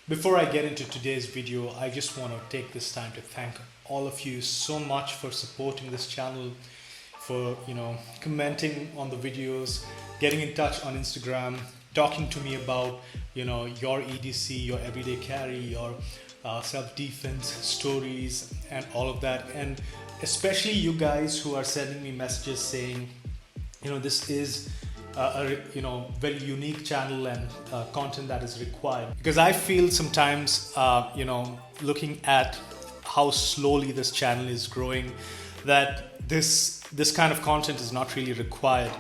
Before I get into today's video, I just want to take this time to thank all of you so much for supporting this channel, for commenting on the videos, getting in touch on Instagram, talking to me about your EDC, your everyday carry, your self-defense stories and all of that. And especially you guys who are sending me messages saying this is a very unique channel and content that is required, because I feel sometimes looking at how slowly this channel is growing, that this kind of content is not really required.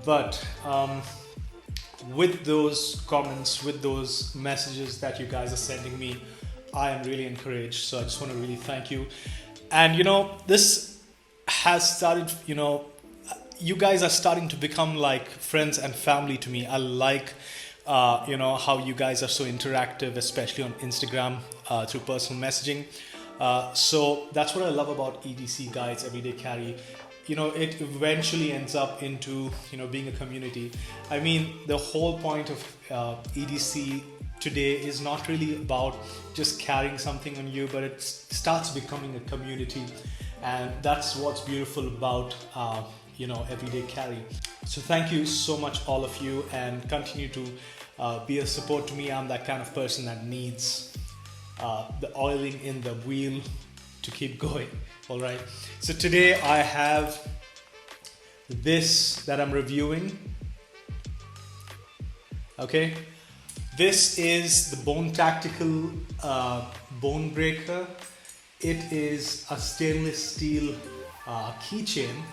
But with those comments, with those messages that you guys are sending me, I am really encouraged. So I just want to really thank you. And this has started, you guys are starting to become like friends and family to me. I like how you guys are so interactive, especially on Instagram through personal messaging. So that's what I love about EDC Guides Everyday Carry. It eventually ends up into being a community. I mean, the whole point of EDC today is not really about just carrying something on you, but it starts becoming a community, and that's what's beautiful about everyday carry. So thank you so much, all of you, and continue to be a support to me. I'm that kind of person that needs the oiling in the wheel to keep going. All right, so today I have this that I'm reviewing. Okay, this is the Bone Tactical Bone Breaker. It is a stainless steel keychain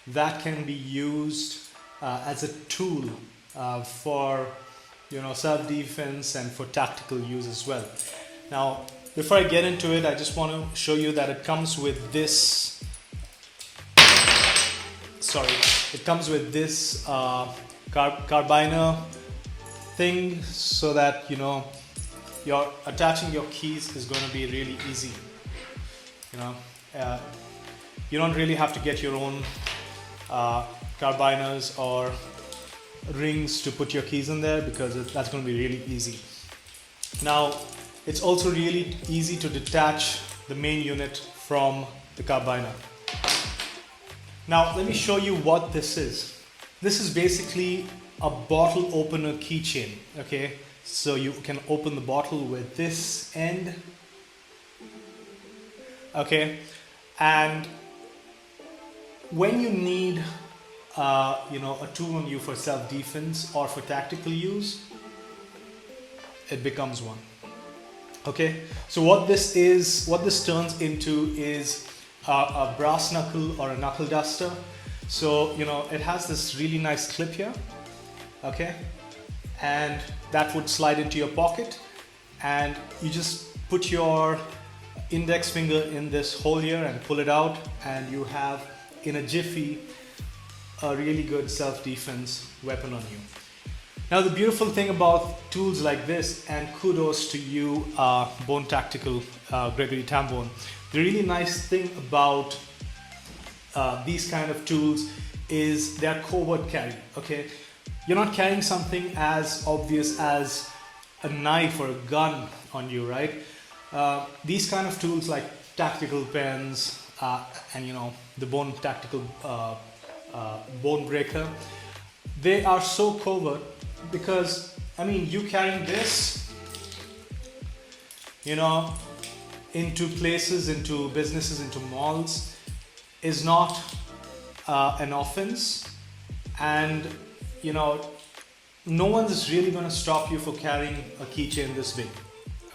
that can be used as a tool for self-defense and for tactical use as well. Now, before I get into it, I just want to show you that it comes with this. It comes with this carabiner thing, so that you're attaching your keys is going to be really easy. You don't really have to get your own carabiners or rings to put your keys in there, because that's going to be really easy. Now, it's also really easy to detach the main unit from the carabiner. Now, let me show you what this is. This is basically a bottle opener keychain. Okay, so you can open the bottle with this end. Okay, and when you need a tool on you for self-defense or for tactical use, it becomes one. Okay, so what this turns into is a brass knuckle or a knuckle duster. So it has this really nice clip here. Okay, and that would slide into your pocket, and you just put your index finger in this hole here and pull it out, and you have in a jiffy a really good self-defense weapon on you. Now, the beautiful thing about tools like this, and kudos to you, Bone Tactical, Gregory Tambone, the really nice thing about these kind of tools is they're covert carry. Okay, you're not carrying something as obvious as a knife or a gun on you, right? These kind of tools like tactical pens and the Bone Tactical Bone Breaker, they are so covert, because you carrying this into places, into businesses, into malls is not an offense, and no one's really going to stop you for carrying a keychain this big.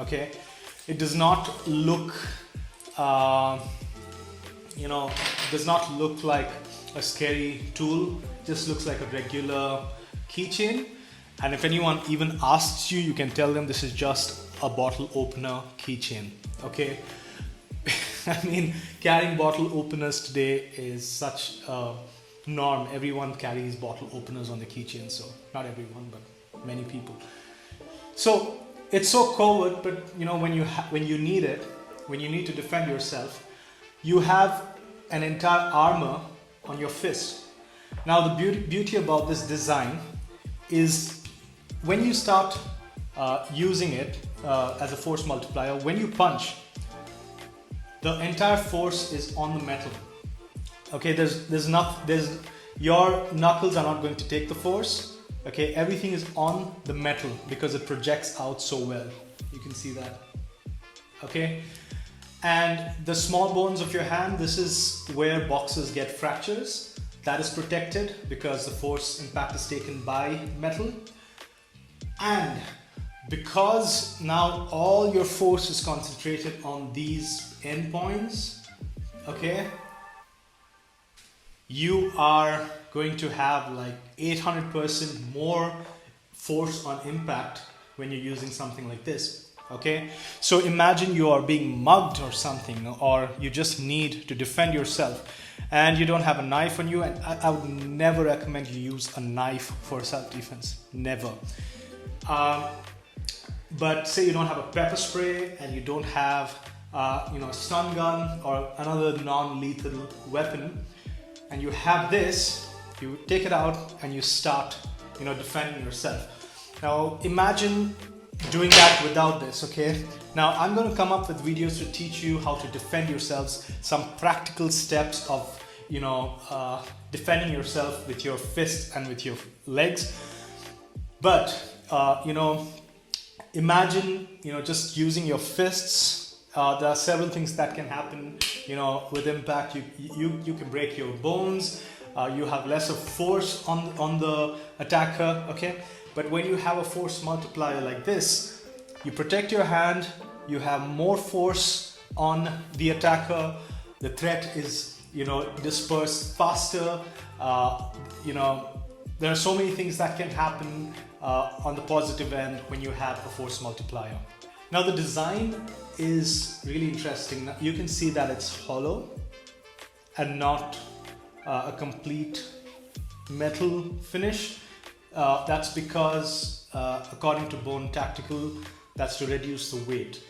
Okay, it does not look does not look like a scary tool, just looks like a regular keychain. And if anyone even asks you, you can tell them this is just a bottle opener keychain. Okay, carrying bottle openers today is such a norm. Everyone carries bottle openers on the keychain. So not everyone, but many people. So it's so covert, but when you need it, when you need to defend yourself, you have an entire armor on your fist. Now, the beauty about this design is when you start using it as a force multiplier, when you punch, the entire force is on the metal. Okay, there's your knuckles are not going to take the force. Okay, everything is on the metal because it projects out so well. You can see that. Okay, and the small bones of your hand, this is where boxers get fractures. That is protected because the force impact is taken by metal. And because now all your force is concentrated on these endpoints, okay, you are going to have like 800% more force on impact when you're using something like this. Okay, so imagine you are being mugged or something, or you just need to defend yourself and you don't have a knife on you, and I would never recommend you use a knife for self-defense, never. But say you don't have a pepper spray and you don't have a stun gun or another non-lethal weapon, and you have this, you take it out and you start defending yourself. Now imagine doing that without this. Okay, now I'm going to come up with videos to teach you how to defend yourselves, some practical steps of defending yourself with your fists and with your legs. But imagine just using your fists. There are several things that can happen with impact. You can break your bones. You have less of force on the attacker. Okay, but when you have a force multiplier like this, you protect your hand, you have more force on the attacker, the threat is dispersed faster. There are so many things that can happen on the positive end when you have a force multiplier. Now the design is really interesting. You can see that it's hollow and not a complete metal finish. That's because according to Bone Tactical, that's to reduce the weight.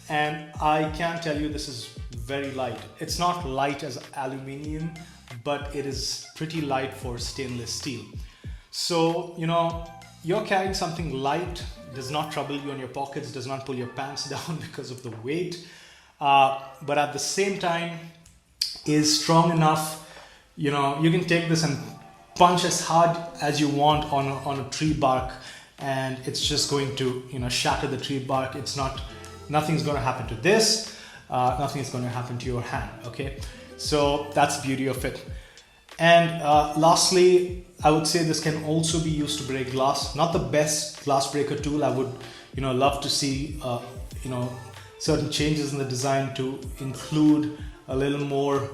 And I can tell you this is very light. It's not light as aluminium, but it is pretty light for stainless steel. So you're carrying something light, does not trouble you in your pockets, does not pull your pants down because of the weight, but at the same time is strong enough. You can take this and punch as hard as you want on a tree bark, and it's just going to shatter the tree bark. Nothing's going to happen to this. Nothing is going to happen to your hand. Okay, so that's the beauty of it. And lastly, I would say this can also be used to break glass. Not the best glass breaker tool. I would love to see certain changes in the design to include a little more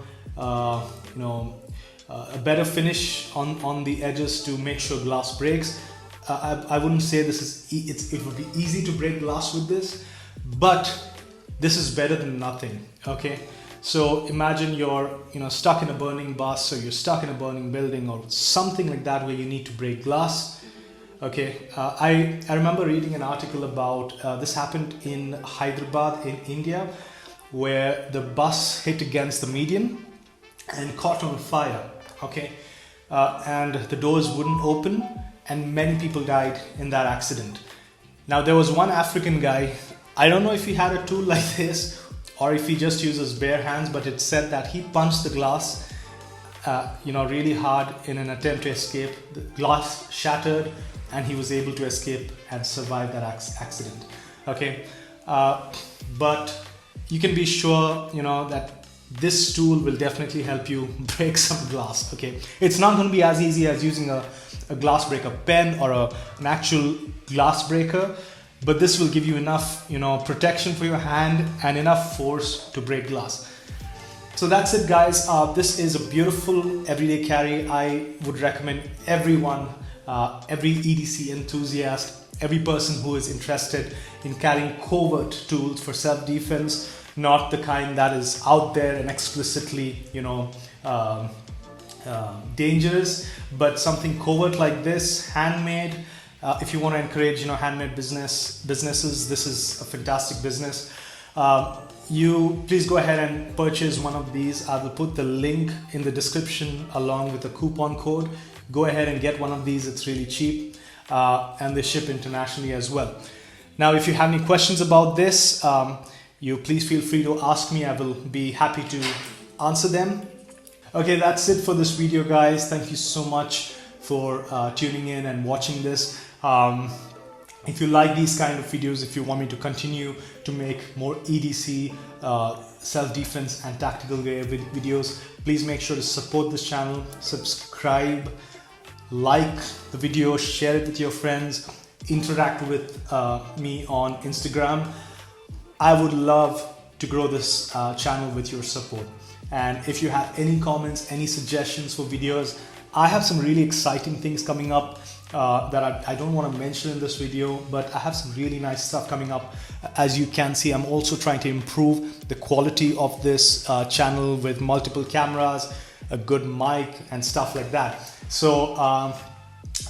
a better finish on the edges to make sure glass breaks. I wouldn't say it would be easy to break glass with this, but this is better than nothing. Okay, so imagine you're stuck in a burning bus, or you're stuck in a burning building or something like that where you need to break glass. Okay, I remember reading an article about this happened in Hyderabad in India, where the bus hit against the median and caught on fire. Okay, and the doors wouldn't open, and many people died in that accident. Now there was one African guy, I don't know if he had a tool like this or if he just uses bare hands, but it said that he punched the glass really hard in an attempt to escape. The glass shattered and he was able to escape and survive that accident. Okay, but you can be sure that this tool will definitely help you break some glass. Okay, it's not going to be as easy as using a glass breaker pen or an actual glass breaker, but this will give you enough protection for your hand and enough force to break glass. So that's it, guys. This is a beautiful everyday carry. I would recommend everyone, every EDC enthusiast, every person who is interested in carrying covert tools for self-defense, not the kind that is out there and explicitly dangerous, but something covert like this, handmade. If you want to encourage handmade businesses, this is a fantastic business. You please go ahead and purchase one of these. I will put the link in the description along with the coupon code. Go ahead and get one of these. It's really cheap. and they ship internationally as well. Now, if you have any questions about this, you please feel free to ask me. I will be happy to answer them. Okay, that's it for this video, guys. Thank you so much for tuning in and watching this. If you like these kind of videos, if you want me to continue to make more EDC, self-defense and tactical gear videos, please make sure to support this channel, subscribe, like the video, share it with your friends, interact with me on Instagram. I would love to grow this channel with your support. And if you have any comments, any suggestions for videos, I have some really exciting things coming up that I don't want to mention in this video, but I have some really nice stuff coming up. As you can see, I'm also trying to improve the quality of this channel with multiple cameras, a good mic and stuff like that. So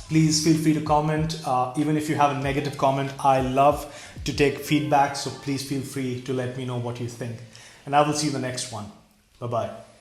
please feel free to comment. Even if you have a negative comment, I love to take feedback. So please feel free to let me know what you think. And I will see you in the next one. Bye-bye.